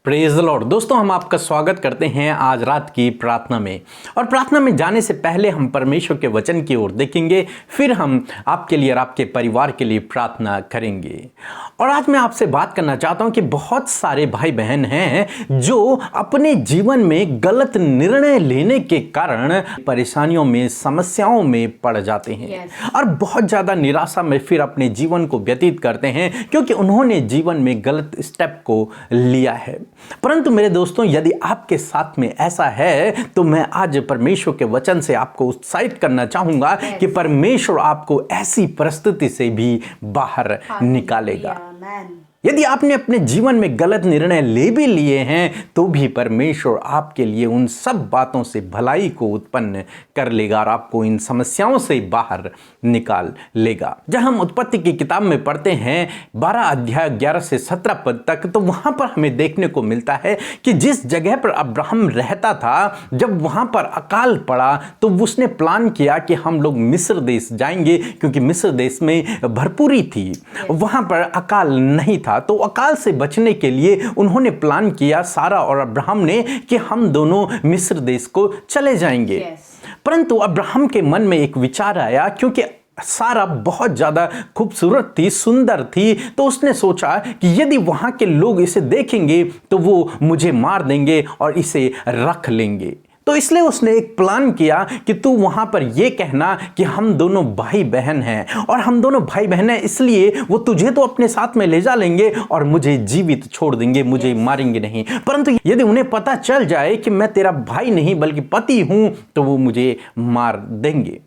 Praise the Lord. दोस्तों, हम आपका स्वागत करते हैं आज रात की प्रार्थना में। और प्रार्थना में जाने से पहले हम परमेश्वर के वचन की ओर देखेंगे, फिर हम आपके लिए और आपके परिवार के लिए प्रार्थना करेंगे। और आज मैं आपसे बात करना चाहता हूं कि बहुत सारे भाई बहन हैं जो अपने जीवन में गलत निर्णय लेने के कारण परेशानियों में, समस्याओं में पड़ जाते हैं और बहुत ज़्यादा निराशा में फिर अपने जीवन को व्यतीत करते हैं क्योंकि उन्होंने जीवन में गलत स्टेप को लिया है। परंतु मेरे दोस्तों, यदि आपके साथ में ऐसा है तो मैं आज परमेश्वर के वचन से आपको उत्साहित करना चाहूंगा कि परमेश्वर आपको ऐसी परिस्थिति से भी बाहर निकालेगा। यदि आपने अपने जीवन में गलत निर्णय ले भी लिए हैं तो भी परमेश्वर आपके लिए उन सब बातों से भलाई को उत्पन्न कर लेगा और आपको इन समस्याओं से बाहर निकाल लेगा। जब हम उत्पत्ति की किताब में पढ़ते हैं 12 अध्याय 11 से 17 पद तक, तो वहां पर हमें देखने को मिलता है कि जिस जगह पर अब्राहम रहता था, जब वहां पर अकाल पड़ा तो उसने प्लान किया कि हम लोग मिस्र देश जाएंगे क्योंकि मिस्र देश में भरपूरी थी, वहां पर अकाल नहीं था। तो अकाल से बचने के लिए उन्होंने प्लान किया, सारा और अब्राहम ने, कि हम दोनों मिस्र देश को चले जाएंगे। परंतु अब्राहम के मन में एक विचार आया, क्योंकि सारा बहुत ज़्यादा खूबसूरत थी, सुंदर थी, तो उसने सोचा कि यदि वहाँ के लोग इसे देखेंगे तो वो मुझे मार देंगे और इसे रख लेंगे। तो इसलिए उसने एक प्लान किया कि तू वहां पर यह कहना कि हम दोनों भाई बहन हैं और हम दोनों भाई बहन हैं, इसलिए वो तुझे तो अपने साथ में ले जा लेंगे और मुझे जीवित छोड़ देंगे, मुझे मारेंगे नहीं। परंतु यदि उन्हें पता चल जाए कि मैं तेरा भाई नहीं बल्कि पति हूं तो वो मुझे मार देंगे।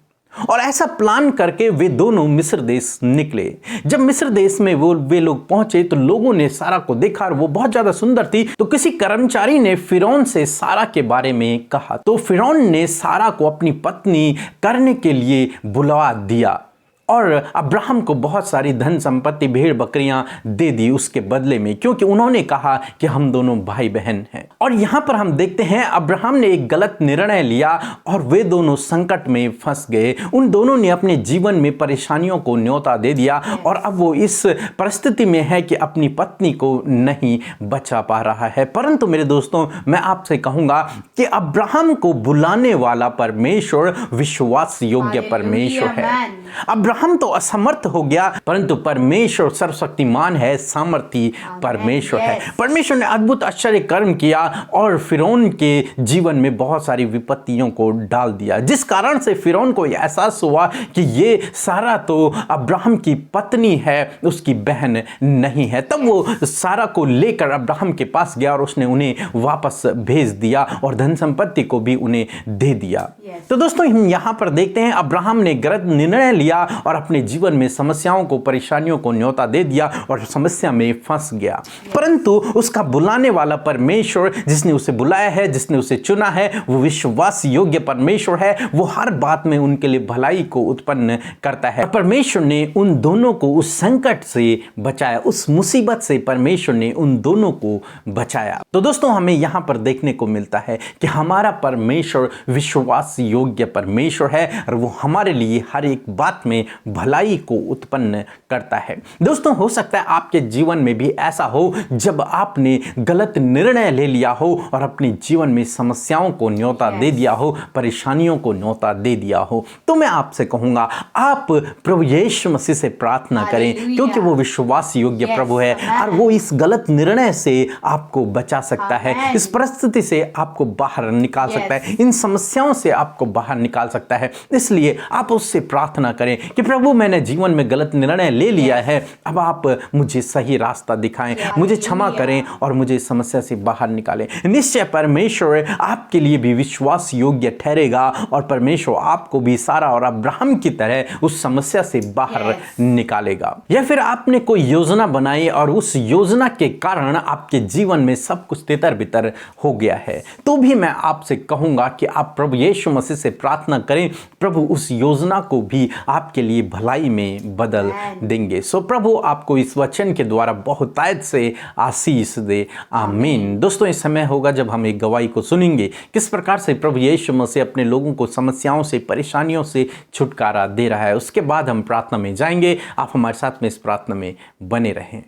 और ऐसा प्लान करके वे दोनों मिस्र देश निकले। जब मिस्र देश में वे लोग पहुंचे तो लोगों ने सारा को देखा और वो बहुत ज्यादा सुंदर थी। तो किसी कर्मचारी ने फिरौन से सारा के बारे में कहा, तो फिरौन ने सारा को अपनी पत्नी करने के लिए बुलवा दिया और अब्राहम को बहुत सारी धन संपत्ति, भेड़ बकरियां दे दी उसके बदले में, क्योंकि उन्होंने कहा कि हम दोनों भाई बहन हैं। और यहां पर हम देखते हैं अब्राहम ने एक गलत निर्णय लिया और वे दोनों संकट में फंस गए। उन दोनों ने अपने जीवन में परेशानियों को न्योता दे दिया और अब वो इस परिस्थिति में है कि अपनी पत्नी को नहीं बचा पा रहा है। परंतु मेरे दोस्तों, मैं आपसे कहूंगा कि अब्राहम को बुलाने वाला परमेश्वर विश्वास योग्य परमेश्वर है। हम तो असमर्थ हो गया, परंतु परमेश्वर सर्वशक्तिमान है, सामर्थी परमेश्वर है। परमेश्वर ने अद्भुत आश्चर्य कर्म किया और फिरौन के जीवन में बहुत सारी विपत्तियों को डाल दिया, जिस कारण से फिरौन को यह एहसास हुआ कि ये सारा तो अब्राहम की पत्नी है, उसकी बहन नहीं है। तब वो सारा को लेकर अब्राहम के पास गया और उसने उन्हें वापस भेज दिया और धन संपत्ति को भी उन्हें दे दिया। तो दोस्तों, हम यहां पर देखते हैं अब्राहम ने गलत निर्णय लिया और अपने जीवन में समस्याओं को, परेशानियों को न्योता दे दिया और समस्या में फंस गया। परंतु उसका बुलाने वाला परमेश्वर, जिसने उसे बुलाया है, जिसने उसे चुना है, वो विश्वास योग्य परमेश्वर है। वो हर बात में उनके लिए भलाई को उत्पन्न करता है। परमेश्वर ने उन दोनों को उस संकट से बचाया, उस मुसीबत से परमेश्वर ने उन दोनों को बचाया। तो दोस्तों, हमें यहां पर देखने को मिलता है कि हमारा परमेश्वर विश्वास योग्य परमेश्वर है और वो हमारे लिए हर एक बात में भलाई को उत्पन्न करता है। दोस्तों, हो सकता है आपके जीवन में भी ऐसा हो जब आपने गलत निर्णय ले लिया हो और अपने जीवन में समस्याओं को न्योता दे दिया हो, परेशानियों को न्योता दे दिया हो। तो मैं आपसे कहूंगा, आप प्रभु यीशु मसीह से प्रार्थना करें, क्योंकि वो विश्वास योग्य प्रभु है और वो इस गलत निर्णय से आपको बचा सकता है, इस परिस्थिति से आपको बाहर निकाल सकता है, इन समस्याओं से आपको बाहर निकाल सकता है। इसलिए आप उससे प्रार्थना करें कि प्रभु, मैंने जीवन में गलत निर्णय ले लिया है, अब आप मुझे सही रास्ता दिखाएं, मुझे क्षमा करें और मुझे समस्या से बाहर निकालें। निश्चय परमेश्वर आपके लिए भी विश्वास योग्य ठहरेगा और परमेश्वर आपको भी सारा और अब्राहम की तरह उस समस्या से बाहर निकालेगा। या फिर आपने कोई योजना बनाई और उस योजना के कारण आपके जीवन में सब कुछ तितर बितर हो गया है, तो भी मैं आपसे कहूंगा कि आप प्रभु यीशु मसीह से प्रार्थना करें, प्रभु उस योजना को भी आपके लिए भलाई में बदल देंगे। सो प्रभु आपको इस वचन के द्वारा बहुतायत से आशीष दे। आमीन। दोस्तों, इस समय होगा जब हम एक गवाही को सुनेंगे, किस प्रकार से प्रभु यीशु मसीह अपने लोगों को समस्याओं से, परेशानियों से छुटकारा दे रहा है। उसके बाद हम प्रार्थना में जाएंगे। आप हमारे साथ में इस प्रार्थना में बने रहें।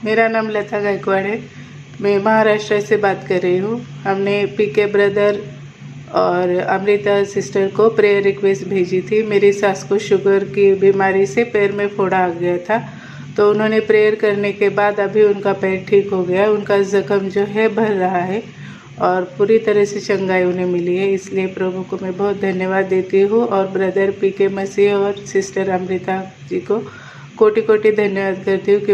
मेरा नाम लता गायकवाड़ है। मैं महाराष्ट्र से बात कर रही हूँ। हमने पीके ब्रदर और अमृता सिस्टर को प्रेयर रिक्वेस्ट भेजी थी। मेरी सास को शुगर की बीमारी से पैर में फोड़ा आ गया था, तो उन्होंने प्रेयर करने के बाद अभी उनका पैर ठीक हो गया। उनका ज़ख्म जो है भर रहा है और पूरी तरह से चंगाई उन्हें मिली है। इसलिए प्रभु को मैं बहुत धन्यवाद देती हूँ और ब्रदर पीके मसीह और सिस्टर अमृता जी को कोटि कोटि धन्यवाद करती हूँ कि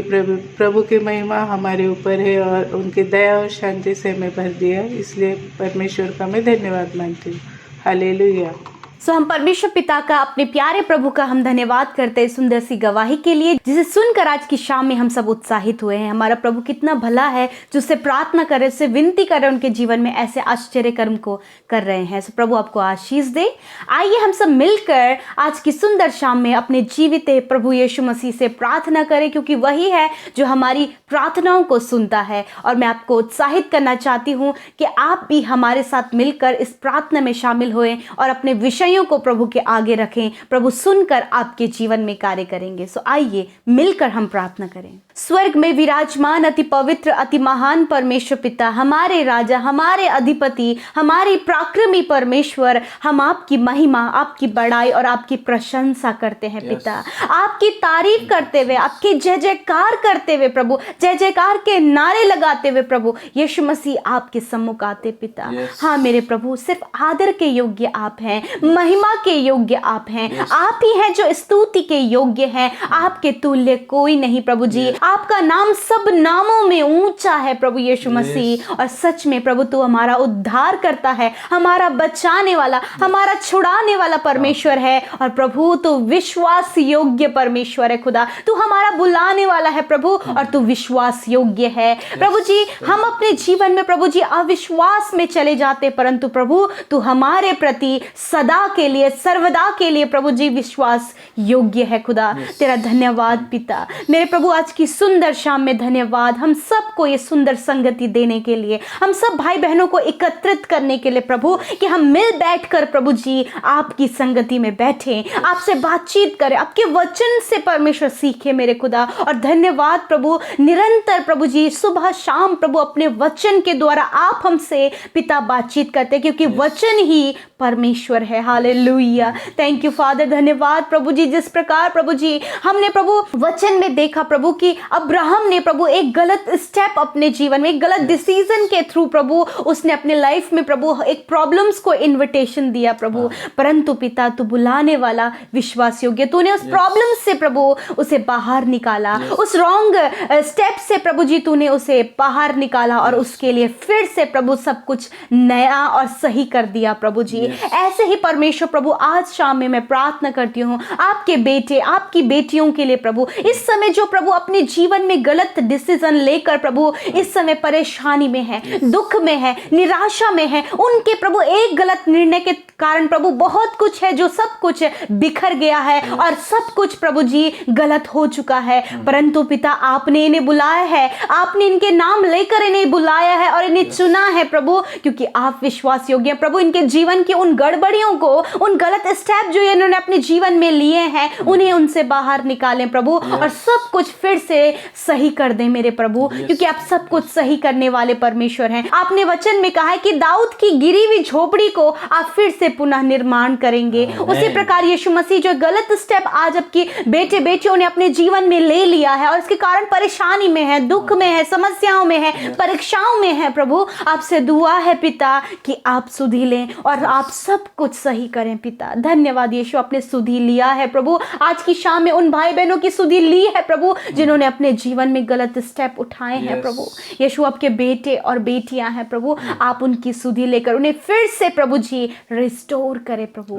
प्रभु की महिमा हमारे ऊपर है और उनकी दया और शांति से हमें भर दिया है। इसलिए परमेश्वर का मैं धन्यवाद मानती हूँ। हालेलुया। सो हम परमेश्वर पिता का, अपने प्यारे प्रभु का हम धन्यवाद करते हैं सुंदर सी गवाही के लिए, जिसे सुनकर आज की शाम में हम सब उत्साहित हुए हैं। हमारा प्रभु कितना भला है, जो उससे प्रार्थना करे, उससे विनती करे, उनके जीवन में ऐसे आश्चर्य कर्म को कर रहे हैं। सो प्रभु आपको आशीष दे। आइए हम सब मिलकर आज की सुंदर शाम में अपने जीवित प्रभु यीशु मसीह से प्रार्थना करें, क्योंकि वही है जो हमारी प्रार्थनाओं को सुनता है। और मैं आपको उत्साहित करना चाहती हूँ कि आप भी हमारे साथ मिलकर इस प्रार्थना में शामिल होएं और अपने विषयों को प्रभु के आगे रखें। प्रभु सुनकर आपके जीवन में कार्य करेंगे। सो आइए मिलकर हम प्रार्थना करें। स्वर्ग में विराजमान अति पवित्र, अति महान परमेश्वर पिता, हमारे राजा, हमारे अधिपति, हमारे पराक्रमी परमेश्वर, हम आपकी महिमा, आपकी बड़ाई और आपकी प्रशंसा करते हैं पिता। आपकी तारीफ करते हुए, आपकी जय जयकार करते हुए प्रभु, जय जयकार के नारे लगाते हुए प्रभु यीशु मसीह आपके सम्मुख आते पिता। हाँ मेरे प्रभु, सिर्फ आदर के योग्य आप हैं, महिमा के योग्य आप हैं, आप ही हैं जो स्तुति के योग्य हैं। आपके तुल्य कोई नहीं प्रभु जी। आपका नाम सब नामों में ऊंचा है प्रभु यीशु मसीह। और सच में प्रभु तू हमारा उद्धार करता है, हमारा बचाने वाला, हमारा छुड़ाने वाला परमेश्वर है। और प्रभु तू विश्वास योग्य परमेश्वर है खुदा। तू हमारा बुलाने वाला है प्रभु, और तू विश्वास योग्य है प्रभु जी। हम अपने जीवन में प्रभु जी अविश्वास में चले जाते, परंतु प्रभु तू हमारे प्रति सदा के लिए, सर्वदा के लिए प्रभु जी विश्वास योग्य है खुदा। तेरा धन्यवाद पिता। मेरे प्रभु आज की सुंदर शाम में धन्यवाद, हम सबको ये सुंदर संगति देने के लिए, हम सब भाई बहनों को एकत्रित करने के लिए प्रभु, कि हम मिल बैठकर प्रभु जी आपकी संगति में बैठे, आपसे बातचीत करें, आपके वचन से परमेश्वर सीखे मेरे खुदा। और धन्यवाद प्रभु, निरंतर प्रभु जी सुबह शाम प्रभु अपने वचन के द्वारा आप हमसे पिता बातचीत करते, क्योंकि वचन ही परमेश्वर है। Hallelujah, thank you father. धन्यवाद प्रभु जी, जिस प्रकार प्रभु जी हमने प्रभु वचन में देखा प्रभु कि अब्राहम ने प्रभु एक गलत स्टेप अपने जीवन में, एक गलत डिसीजन के थ्रू प्रभु उसने अपने लाइफ में प्रभु एक प्रॉब्लम्स को इन्विटेशन दिया प्रभु, परंतु पिता तू बुलाने वाला, विश्वास योग्य, तूने उस प्रॉब्लम से प्रभु उसे बाहर निकाला, उस रॉन्ग स्टेप से प्रभु जी तूने उसे बाहर निकाला, और उसके लिए फिर से प्रभु सब कुछ नया और सही कर दिया प्रभु जी। ऐसे ही परमेश्वर प्रभु आज शाम में मैं प्रार्थना करती हूँ आपके बेटे, आपकी बेटियों के लिए प्रभु, इस समय जो प्रभु अपने जीवन में गलत डिसीजन लेकर प्रभु इस समय परेशानी में है, दुख में है, निराशा में है, उनके प्रभु एक गलत निर्णय के कारण प्रभु बहुत कुछ है जो सब कुछ बिखर गया है और सब कुछ प्रभु जी गलत हो चुका है, परंतु पिता आपने इन्हें बुलाया है, आपने इनके नाम लेकर इन्हें बुलाया है और इन्हें चुना है प्रभु, क्योंकि आप विश्वास योग्य हैं प्रभु। इनके जीवन की उन गड़बड़ियों को, उन गलत स्टेप जो इन्होंने अपने जीवन में लिए हैं, उन्हें उनसे बाहर निकालें प्रभु, और सब कुछ फिर से सही कर दें मेरे प्रभु, क्योंकि आप सब कुछ सही करने वाले परमेश्वर हैं। आपने वचन में कहा है कि दाऊद की गिरी हुई झोपड़ी को आप फिर से पुनः निर्माण करेंगे। उसी प्रकार यीशु मसीह जो गलत स्टेप आज आपके बेटे बेटियों ने अपने जीवन में ले लिया है और इसके कारण परेशानी में है, दुख में है, समस्याओं में है, परीक्षाओं में है प्रभु, आपसे दुआ है पिता कि आप सुधि लें और आप सब कुछ सही करें पिता। धन्यवाद यीशु, आपने सुधि लिया है प्रभु। आज की शाम में उन भाई बहनों की सुधि ली है प्रभु जिन्होंने अपने जीवन में गलत स्टेप उठाए हैं प्रभु। यीशु आपके बेटे और बेटियां हैं प्रभु, आप उनकी सुधि लेकर उन्हें फिर से प्रभु जी रिस्टोर करें प्रभु।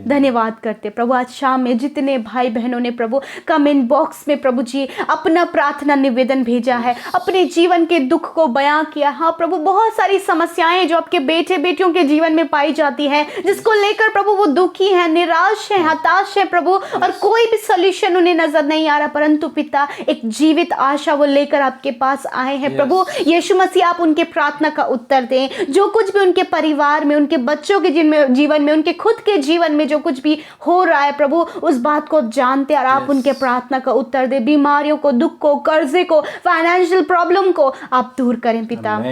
धन्यवाद करते प्रभु। आज शाम में जितने भाई बहनों ने प्रभु कमेंट बॉक्स में प्रभु जी अपना प्रार्थना निवेदन भेजा है, अपने जीवन के दुख को बयां किया, हाँ प्रभु बहुत सारी समस्याएं जो आपके बेटे बेटियों के जीवन में पाई जाती है, जिसको लेकर प्रभु वो दुखी है, निराश है, हताश है प्रभु, और कोई भी सोल्यूशन उन्हें नजर नहीं आ रहा, परंतु पिता एक जीवित आशा वो लेकर आपके पास आए हैं प्रभु यीशु मसीह। आप उनके प्रार्थना का उत्तर दें, जो कुछ भी उनके परिवार में, उनके बच्चों के जीवन में, उनके खुद के जीवन में जो कुछ भी हो रहा है प्रभु, उस बात को जानते और आप उनके प्रार्थना का उत्तर दें। बीमारियों को, दुख को, कर्जे को, फाइनेंशियल प्रॉब्लम को आप दूर करें पिता।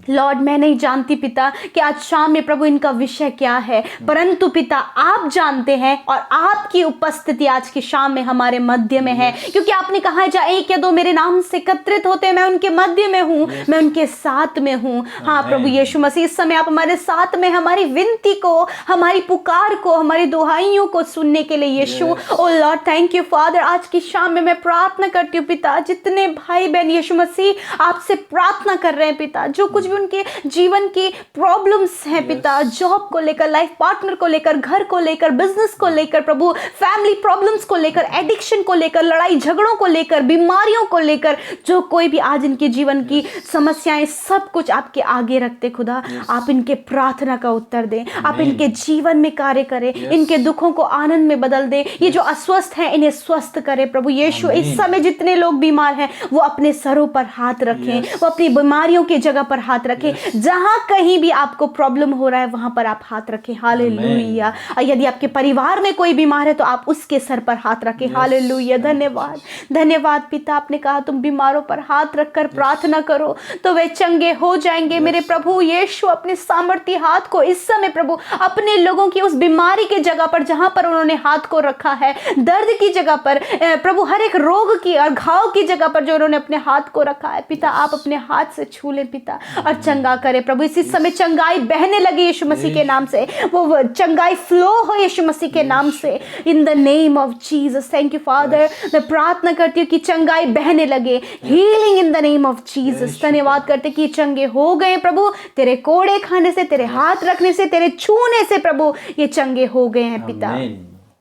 लॉर्ड, मैं नहीं जानती पिता कि आज शाम में प्रभु इनका विषय क्या है, परंतु पिता आप जानते हैं और आपकी उपस्थिति आज की शाम में हमारे मध्य में है, क्योंकि आपने कहा है जहाँ एक या दो मेरे नाम से एकत्रित होते हैं मैं उनके मध्य में हूँ, मैं उनके साथ में हूँ। हाँ प्रभु यीशु मसीह, इस समय आप हमारे साथ में, हमारी विनती को, हमारी पुकार को, हमारी दुहाइयों को सुनने के लिए यीशु। ओ लॉर्ड थैंक यू फादर। आज की शाम में मैं प्रार्थना करती हूँ पिता, जितने भाई बहन यीशु मसीह आपसे प्रार्थना कर रहे हैं पिता, जो कुछ भी उनके जीवन की प्रॉब्लम्स हैं पिता, जॉब को लेकर, लाइफ पार्टनर को लेकर, घर को लेकर, बिजनेस को लेकर प्रभु, फैमिली प्रॉब्लम्स को लेकर, एडिक्शन को लेकर, लड़ाई झगड़ों को लेकर, बीमारियों को लेकर, जो कोई भी आज इनके जीवन की समस्याएं, सब कुछ आपके आगे रखते खुदा, आप इनके प्रार्थना का उत्तर दें, आप इनके जीवन में कार्य करें, इनके दुखों को आनंद में बदल दें। ये जो अस्वस्थ हैं इन्हें स्वस्थ करें प्रभु यीशु। इस समय जितने लोग बीमार हैं वो अपने सरों पर हाथ रखें, वो अपनी बीमारियों की जगह पर हाथ रखें, जहां कहीं भी आपको प्रॉब्लम हो रहा है वहां पर आप हाथ रखें। हालेलुया। यदि आपके परिवार में कोई बीमार है तो आप उसके सर पर हाथ रखें। हालेलुया। धन्यवाद, धन्यवाद पिता। आपने कहा तुम बीमारों पर हाथ रखकर प्रार्थना करो तो वे चंगे हो जाएंगे। मेरे प्रभु यीशु अपने सामर्थी हाथ को इस समय प्रभु अपने लोगों की उस बीमारी के जगह पर जहां पर उन्होंने हाथ को रखा है, दर्द की जगह पर प्रभु, हर एक रोग की और घाव की जगह पर जो उन्होंने अपने हाथ को रखा है पिता, आप अपने हाथ से छू ले पिता और चंगा करे प्रभु। इसी समय चंगाई बहने लगी यीशु मसीह के नाम से, वो चंगाई फ्लो हो यीशु मसीह के नाम से, in the name of Jesus. Thank you father. मैं प्रार्थना करती हूँ कि चंगाई बहने लगे, healing in the name of Jesus. धन्यवाद करते कि चंगे हो गए प्रभु, तेरे कोड़े खाने से, तेरे हाथ रखने से, तेरे छूने से प्रभु ये चंगे हो गए हैं पिता।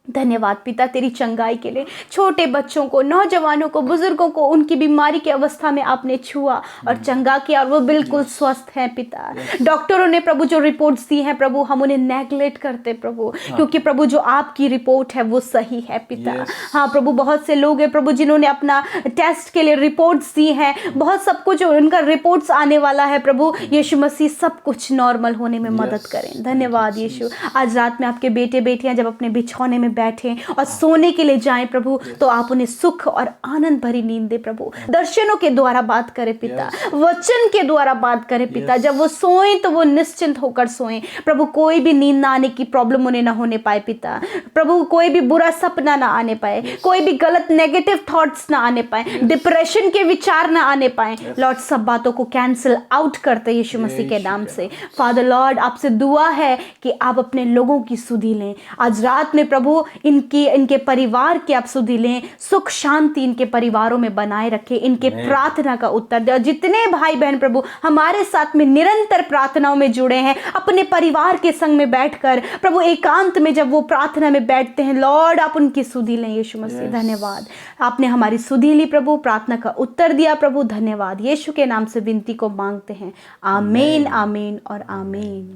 धन्यवाद पिता तेरी चंगाई के लिए। छोटे बच्चों को, नौजवानों को, बुजुर्गों को उनकी बीमारी की अवस्था में आपने छुआ और चंगा किया और वो बिल्कुल स्वस्थ हैं पिता। डॉक्टरों ने प्रभु जो रिपोर्ट्स दी हैं प्रभु, हम उन्हें नेगलेक्ट करते प्रभु, क्योंकि प्रभु जो आपकी रिपोर्ट है वो सही है पिता। हाँ प्रभु, बहुत से लोग हैं प्रभु जिन्होंने अपना टेस्ट के लिए रिपोर्ट्स दी हैं, बहुत सब कुछ उनका रिपोर्ट्स आने वाला है प्रभु यीशु मसीह, सब कुछ नॉर्मल होने में मदद करें। धन्यवाद यीशु। आज रात में आपके बेटे बेटियां जब अपने बिछौने में बैठें और सोने के लिए जाएं प्रभु, तो आप उन्हें सुख और आनंद भरी नींद दे प्रभु। दर्शनों के द्वारा बात करें पिता, वचन के द्वारा बात करें पिता। जब वो सोएं तो वो निश्चिंत होकर सोएं प्रभु। कोई भी नींद ना आने की प्रॉब्लम उन्हें ना होने पाए पिता प्रभु। कोई भी बुरा सपना ना आने पाए, कोई भी गलत नेगेटिव थॉट्स ना आने पाए, डिप्रेशन के विचार ना आने पाए। लॉर्ड, सब बातों को कैंसिल आउट करते यीशु मसीह के नाम से। फादर लॉर्ड, आपसे दुआ है कि आप अपने लोगों की सुधि लें आज रात में प्रभु। इनके परिवार की आप सुधि लें, सुख शांति इनके परिवारों में बनाए रखें, इनके प्रार्थना का उत्तर दे। और जितने भाई बहन प्रभु हमारे साथ में निरंतर प्रार्थनाओं में जुड़े हैं, अपने परिवार के संग में बैठकर प्रभु एकांत में जब वो प्रार्थना में बैठते हैं, लॉर्ड आप उनकी सुधि लें यीशु मसीह। धन्यवाद, आपने हमारी सुधि ली प्रभु, प्रार्थना का उत्तर दिया प्रभु। धन्यवाद, यीशु के नाम से विनती को मांगते हैं। आमीन, आमीन और आमीन।